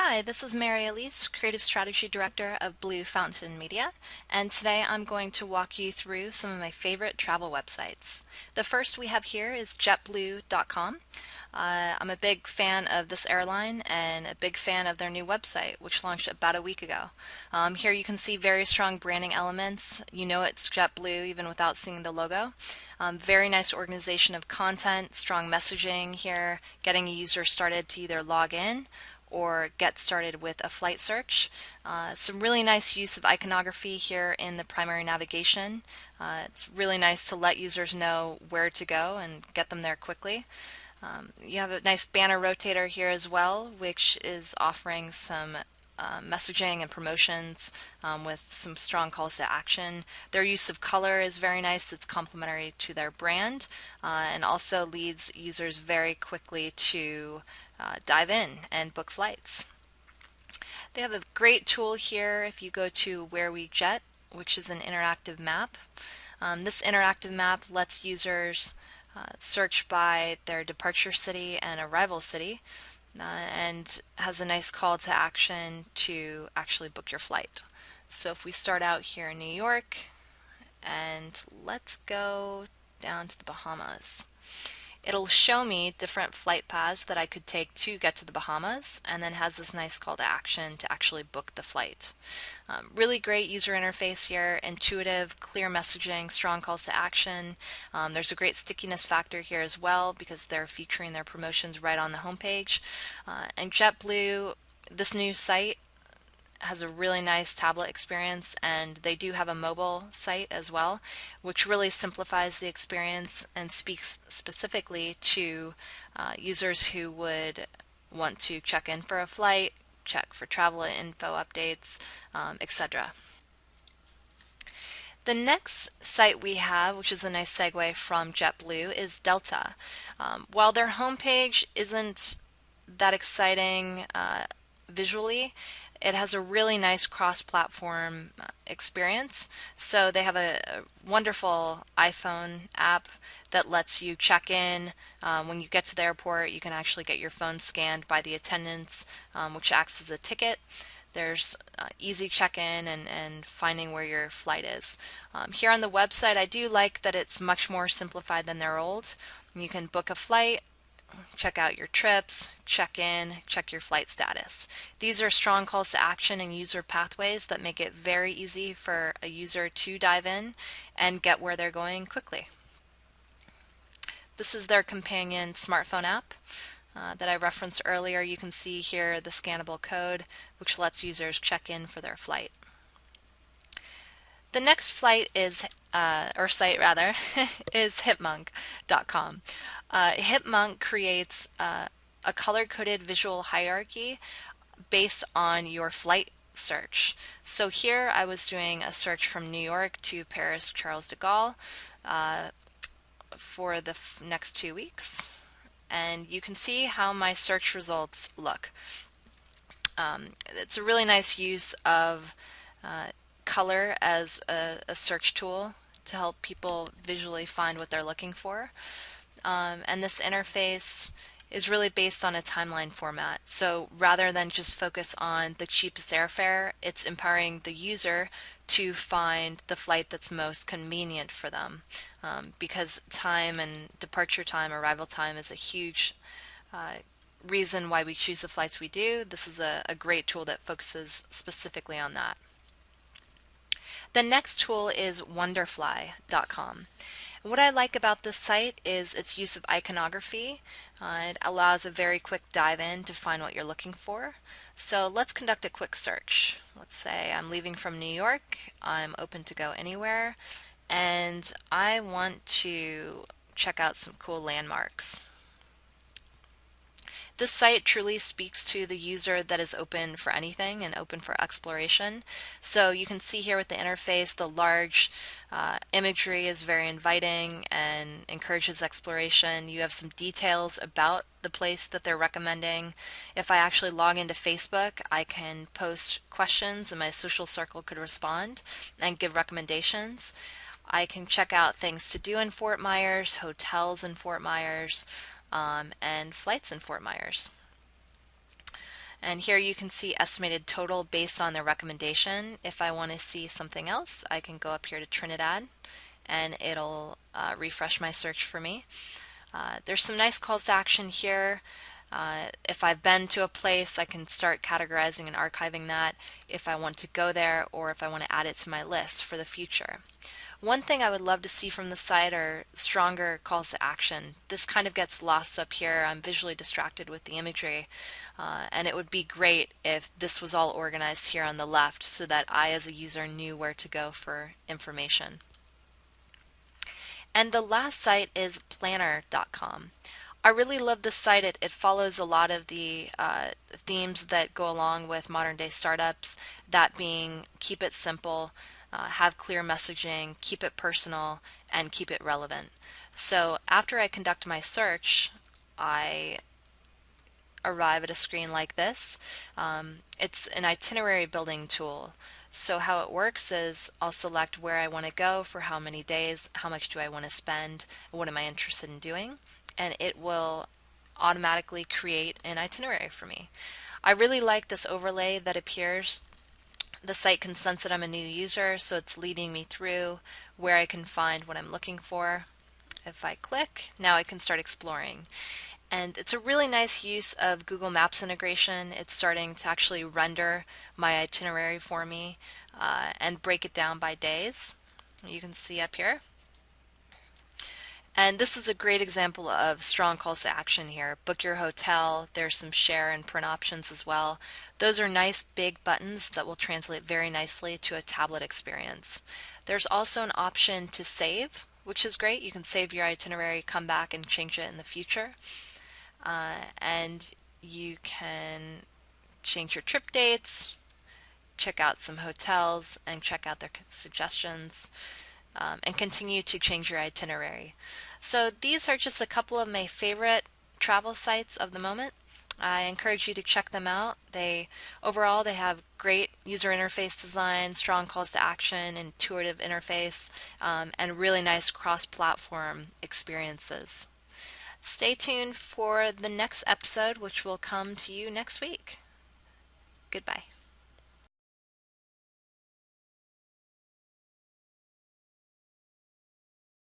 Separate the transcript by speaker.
Speaker 1: Hi, this is Mary Elise, Creative Strategy Director of Blue Fountain Media, and today I'm going to walk you through some of my favorite travel websites. The first we have here is jetblue.com. I'm a big fan of this airline and a big fan of their new website, which launched about a week ago. Here you can see very strong branding elements. You know it's JetBlue even without seeing the logo. Very nice organization of content, strong messaging here, getting a user started to either log in or get started with a flight search. Some really nice use of iconography here in the primary navigation. It's really nice to let users know where to go and get them there quickly. You have a nice banner rotator here as well, which is offering some messaging and promotions with some strong calls to action. Their use of color is very nice. It's complementary to their brand and also leads users very quickly to dive in and book flights. They have a great tool here if you go to Where We Jet, which is an interactive map. This interactive map lets users search by their departure city and arrival city and has a nice call to action to actually book your flight. So if we start out here in New York and let's go down to the Bahamas. It'll show me different flight paths that I could take to get to the Bahamas, and then has this nice call to action to actually book the flight. Really great user interface here, intuitive, clear messaging, strong calls to action. There's a great stickiness factor here as well because they're featuring their promotions right on the homepage. And JetBlue, this new site, has a really nice tablet experience, and they do have a mobile site as well, which really simplifies the experience and speaks specifically to users who would want to check in for a flight, check for travel info updates, etc. The next site we have, which is a nice segue from JetBlue, is Delta. While their homepage isn't that exciting visually, it has a really nice cross-platform experience. So they have a wonderful iPhone app that lets you check in. When you get to the airport, you can actually get your phone scanned by the attendants, which acts as a ticket. There's easy check-in and finding where your flight is. Here on the website, I do like that it's much more simplified than their old. You can book a flight, check out your trips, check in, check your flight status. These are strong calls to action and user pathways that make it very easy for a user to dive in and get where they're going quickly. This is their companion smartphone app that I referenced earlier. You can see here the scannable code, which lets users check in for their flight. The next flight is, or site rather, is Hipmunk.com. Hipmunk creates a color-coded visual hierarchy based on your flight search. So here I was doing a search from New York to Paris Charles de Gaulle for the next 2 weeks. And you can see how my search results look. It's a really nice use of color as a search tool to help people visually find what they're looking for. And this interface is really based on a timeline format. So rather than just focus on the cheapest airfare, it's empowering the user to find the flight that's most convenient for them. Because time and departure time, arrival time is a huge reason why we choose the flights we do. This is a great tool that focuses specifically on that. The next tool is wonderfly.com. What I like about this site is its use of iconography. It allows a very quick dive in to find what you're looking for. So let's conduct a quick search. Let's say I'm leaving from New York, I'm open to go anywhere, and I want to check out some cool landmarks. This site truly speaks to the user that is open for anything and open for exploration. So you can see here with the interface, the large imagery is very inviting and encourages exploration. You have some details about the place that they're recommending. If I actually log into Facebook, I can post questions and my social circle could respond and give recommendations. I can check out things to do in Fort Myers, hotels in Fort Myers, and flights in Fort Myers. And here you can see estimated total based on their recommendation. If I want to see something else, I can go up here to Trinidad and it'll refresh my search for me. There's some nice calls to action here. If I've been to a place, I can start categorizing and archiving that if I want to go there or if I want to add it to my list for the future. One thing I would love to see from the site are stronger calls to action. This kind of gets lost up here. I'm visually distracted with the imagery, and it would be great if this was all organized here on the left so that I as a user knew where to go for information. And the last site is planner.com. I really love this site. It follows a lot of the themes that go along with modern day startups, that being keep it simple, have clear messaging, keep it personal, and keep it relevant. So after I conduct my search, I arrive at a screen like this. It's an itinerary building tool. So how it works is I'll select where I want to go for how many days, how much do I want to spend, what am I interested in doing, and it will automatically create an itinerary for me. I really like this overlay that appears. The site can sense that I'm a new user, so it's leading me through where I can find what I'm looking for. If I click, now I can start exploring. And it's a really nice use of Google Maps integration. It's starting to actually render my itinerary for me and break it down by days. You can see up here. And this is a great example of strong calls to action here. Book your hotel. There's some share and print options as well. Those are nice big buttons that will translate very nicely to a tablet experience. There's also an option to save, which is great. You can save your itinerary, come back and change it in the future. And you can change your trip dates, check out some hotels and check out their suggestions, and continue to change your itinerary. So these are just a couple of my favorite travel sites of the moment. I encourage you to check them out. Overall they have great user interface design, strong calls to action, intuitive interface, and really nice cross-platform experiences. Stay tuned for the next episode, which will come to you next week. Goodbye.